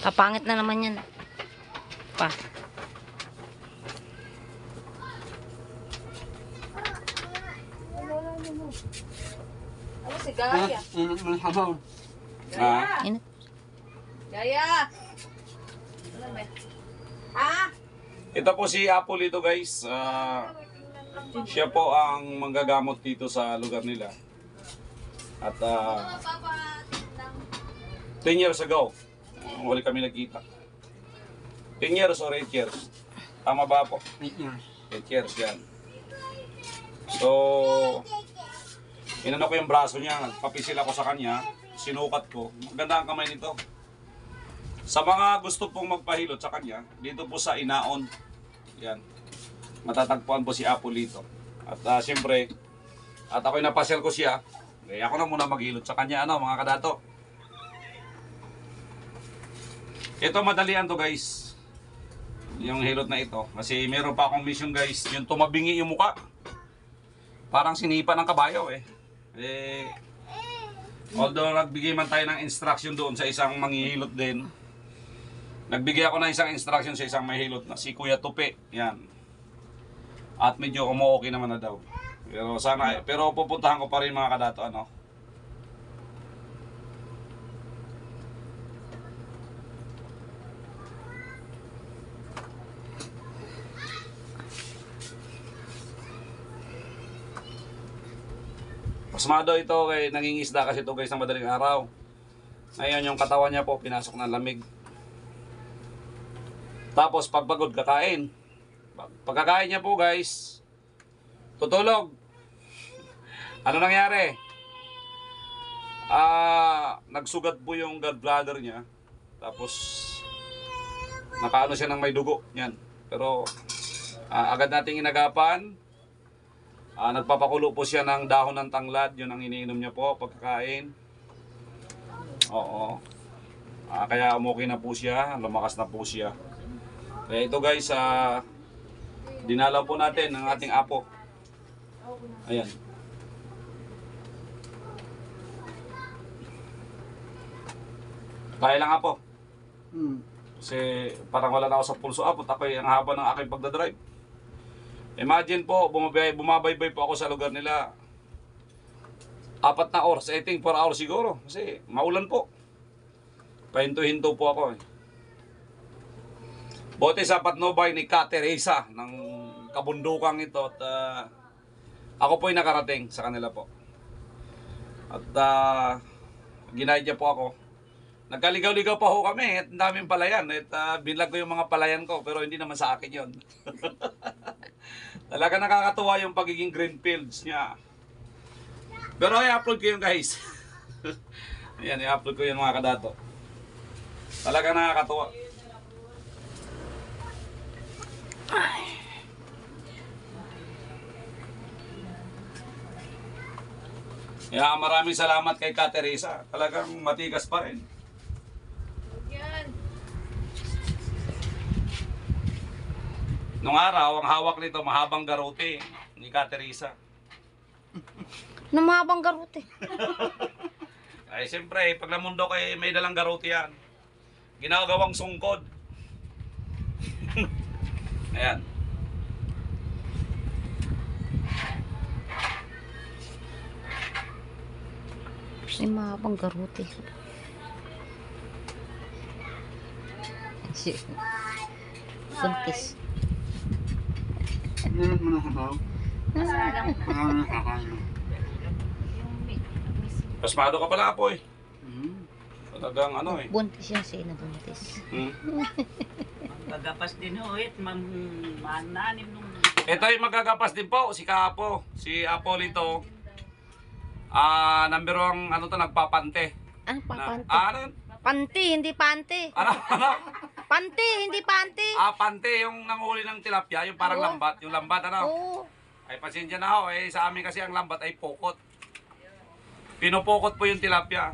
Kapangit na naman yan. Pa. Ano si Gaya? Ah, Init. Gaya! Ano ba? Ha? ito po si Apple ito guys. Siya po ang manggagamot dito sa lugar nila. At 10 years ago, huli kami nagkita. 10 years or 8 years? Tama ba po? 8 years. 8 years yan. So, inano ko yung braso niya, papisil ako sa kanya, sinukat ko. Maganda ang kamay nito. Sa mga gusto pong magpahilot sa kanya, dito po sa Inaon, yan, matatagpuan po si Apple dito. At siyempre, at ako'y napasyal ko siya, eh, ako na muna maghilot sa kanya, ano, mga kadato. Ito madalian to guys, yung hilot na ito. Kasi meron pa akong mission guys, yung tumabingi yung muka. Parang sinipa ng kabayo eh. Although nagbigay man tayo ng instruction doon sa isang manghihilot din, nagbigay ako ng isang instruction sa isang mahilot na si Kuya Tupi. Yan. At medyo okay naman na daw. Pero sana, pero pupuntahan ko pa rin mga kadato, ano. Pasmado ito kay nangingisda kasi ito guys ng madaling araw. Ngayon yung katawan niya po pinasok ng lamig. Tapos pagpagod kakain. Pagkakain niya po guys, tutulog. Ano nangyari? Nagsugat po yung gallbladder niya. Tapos nakaano siya ng may dugo. Yan. Pero agad nating inagapan. Nagpapakulo po siya ng dahon ng tanglad. Yun ang iniinom niya po pagkakain. Oo. Kaya umukay na po siya. Lumakas na po siya. Kaya ito guys, dinalaw po natin ang ating apo. Ayan. Kaya lang apo. Kasi parang wala na ako sa pulso apo. Ako'y ang haba ng aking pagdadrive. Imagine po, bumabaybay po ako sa lugar nila. 4 na oras, I think 4 hours siguro. Kasi maulan po. Pahinto-hinto po ako eh. Bote sa patnubay ni Ka Teresa ng kabundukang ito. At ako po ay nakarating sa kanila po. At ginaidya po ako. Nagkaligaw-ligaw pa ho kami at daming palayan. At binlag ko yung mga palayan ko pero hindi naman sa akin yon. Talaga nakakatuwa yung pagiging green fields niya. Pero i-upload ko yun guys. Ayan, i-upload ko yun mga kadato. Talaga nakakatuwa. Kaya maraming salamat kay Ka Teresa. Talagang matigas pa rin. Nung araw, ang hawak nito, mahabang garote ni Ka Teresa. Namabang garote. Ay, siyempre, pag namundo kay may dalang garote yan. Ginagawang sungkod. Ayan. Namabang garote. Buntis. Pasmado ka pala po eh. Talagang ano eh. Buntis yan siya na buntis. Gagapas din ho, mananim nung... Ito ay magagapas din po, si Kapo. Si Apolito. Number 1, ano to, nagpapante. Papante. Ano yun? Panty, hindi panty. Ano? Panty, hindi panty. Pante, yung nanghuli ng tilapia, yung parang Oo. lambat. Yung lambat, ano? Oo. Ay, pasensya na ho. Eh, sa amin kasi ang lambat ay pokot. Pinupokot po yung tilapia.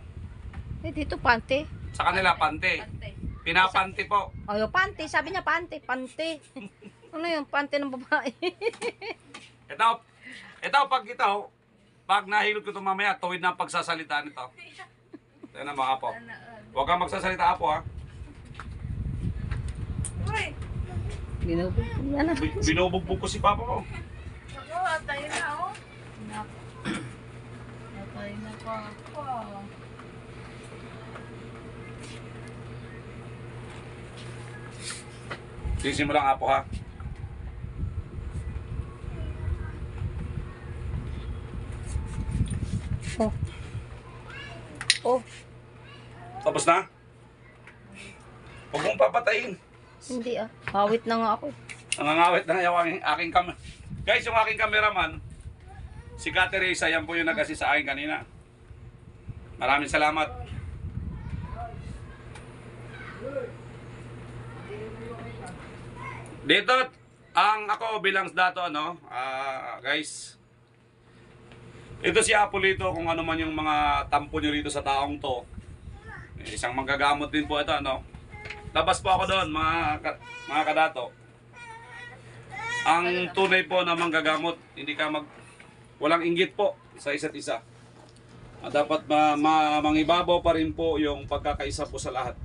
Dito panty. Sa kanila, pante. Pinapante po. Ayo, panty. Sabi niya panty, panty. Ano yung panty ng babae? Pag nahilot ko ito mamaya, tuwid na ang pagsasalita nito. Ito na mga apo. Huwag kang magsasalita apo ha. Binubugbog na na. Binubugbog ko si Papa ko. Ako, atay na, oh. Atay na pa ako. Sisi mo lang, Apo, ha? Oh. Oh, Tapos na? Huwag mong papatayin. hindi ah. Hawit na nga ako. Nangangawit na yung aking camera. Guys, yung aking cameraman, si Ka Teresa, yan po yung nag-assist sa akin kanina. Maraming salamat. Dito, ang ako bilang dato, guys. Ito si Apolito, kung ano man yung mga tampo nyo rito sa taong to. Isang manggagamot din po ito, Labas po ako doon, mga kadato. Ang tunay po na manggagamot, hindi ka walang inggit po sa isa't isa. Dapat mangibabaw pa rin po yung pagkakaisa po sa lahat.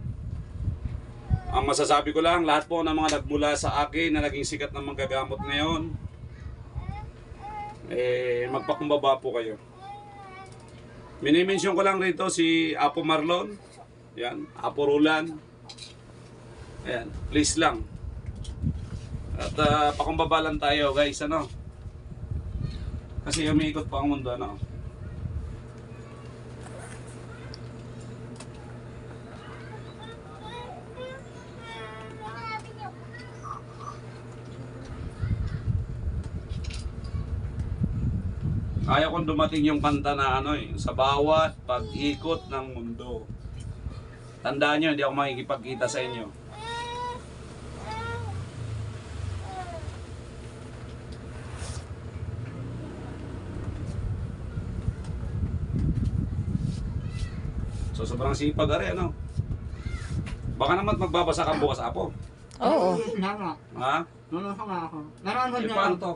Ang masasabi ko lang, lahat po ng mga nagmula sa akin na naging sikat na manggagamot ngayon, magpakumbaba po kayo. Minimension ko lang rito si Apo Marlon, yan, Apo Roland. Ayan, please lang. At pakumbaba lang tayo, guys, Kasi umiikot pa ang mundo, Ayaw kong dumating yung kanta na sa bawat pag-ikot ng mundo. Tandaan nyo, hindi ako makikipagkita sa inyo. So sobrang sipag ari, Baka naman magbabasa ka bukas, Apo. Oo. Nara. Ha? Nalasa nga ako. Nararamdaman niya Paano ako. to?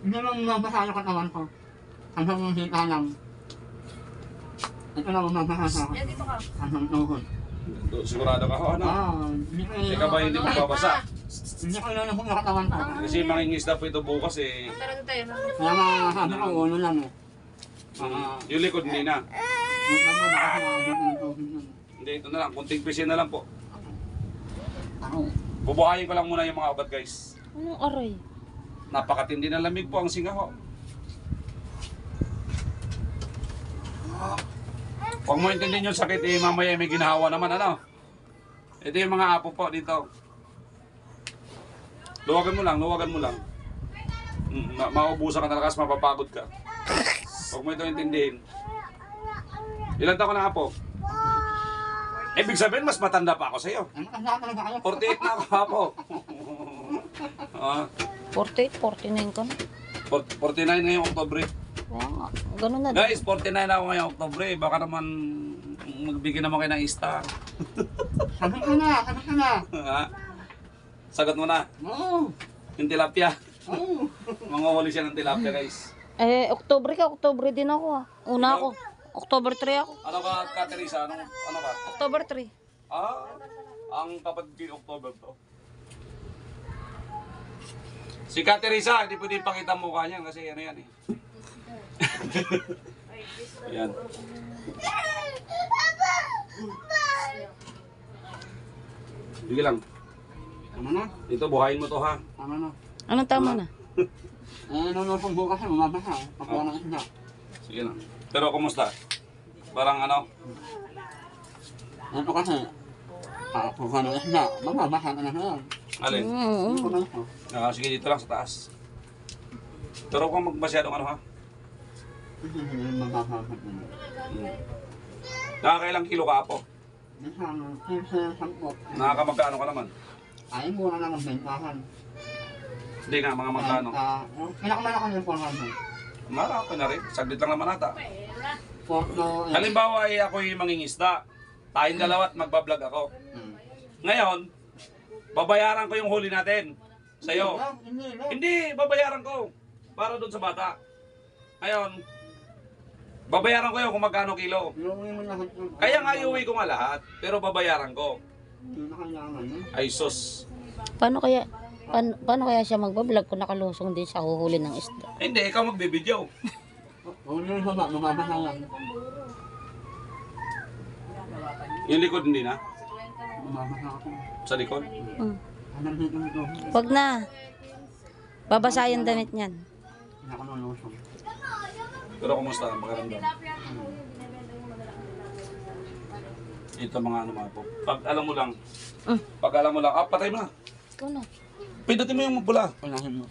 Hindi naman mabasa yung katawan ko. Hanggang yung hita lang. Ito lang ang mabasa ako. Yan, dito ka. Hanggang tuhod. Sigurado ka ho, Hindi ko Ikaw ba hindi magbabasa? Hindi ko ilan yung katawan ko. Kasi mangingisda po ito bukas Tara doon tayo. Kaya masabi ko, ulo lang eh. Yung likod hindi na. Huwag mo na kasi nakabot ng tuhod yun. Hindi, ito na lang. Kunting pisin na lang po. Ako. Bubuhayin ko lang muna yung mga ugat, guys. Anong aray? Napakatindi ng lamig po ang singa ho. Huwag mo intindihin yung sakit, mamaya may ginahawa naman, Ito yung mga apo po dito. Luwagan mo lang. Maubusan ka na lakas, mapapagod ka. Huwag mo ito intindihin. Ilan taon ka na, Apo? Ibig sabihin, mas matanda pa ako sa'yo. Ano kasi talaga kayo? 48 na ako, Apo. 48, 49 ka na. 49 ngayong Oktobre. Kaya nga, ganun na. Guys, 49 na ako ngayong Oktobre. Baka naman magbigay naman kayo ng star. Sagot ko na. Ha? Sagot mo na. Oo. Yung tilapia. Oo. Manguhuli siya ng tilapia, guys. Oktobre ka, Oktobre din ako ah. Una ako. October 3 ako. Ano ka, Teresa? Ano ka? October 3. Ang kapatid ko yung October to. Si Ka Teresa, hindi pwede ipakita ang mukha niya kasi yan eh. Yan. Sige lang. Tama na. Ito, buhayin mo to, ha? Tama na. Anong tama na? Nunusong bukas na mabasa. Pagkuha ng isda. Sige na. Pero kumusta? Parang Ito kasi. Pagkuha ng isda. Mababasa ka na yan. alin? Ito na ito. Sige, dito lang sa taas. Pero kung magmasyadong ha? Hindi mababasa ka na. Nakakailang kilo ka, Apo? Minsan, 15, 10. Nakakamagkano ka naman? Ay, mura na ng bentahan. Hindi nga, mga magkano. Pinakamalakan yung 400. Marami na rin. Saglit lang naman ata. Porto, Halimbawa ay ako'y mangingisda. Tayong dalawa at magbablog ako. Ngayon, babayaran ko yung huli natin. Sa'yo. Hindi. Hindi, babayaran ko. Para doon sa bata. Ngayon, babayaran ko yun kung magkano kilo. Iuwi mo lahat yun. Kaya nga iuwi ko nga lahat, pero babayaran ko. Hindi na kailangan yun. Ay sus. Paano kaya? Paano kaya siya magbablog kung nakalusong din siya huhuli ng isda? Eh, hindi, ikaw magbibidyo. Huwag nyo sa mamamasa lang. Yung likod hindi na? Mamamasa ako. Sa likod? Mm. Anong dito nito? Wag na. Babasa yung damit niyan. Hindi ako nulusong. Pero kumusta ang pakiramdam? Ito mga ano mga po. Pag alam mo lang, patay mo na. Ikaw na. Pindutin mo yung pula. Unahin mo.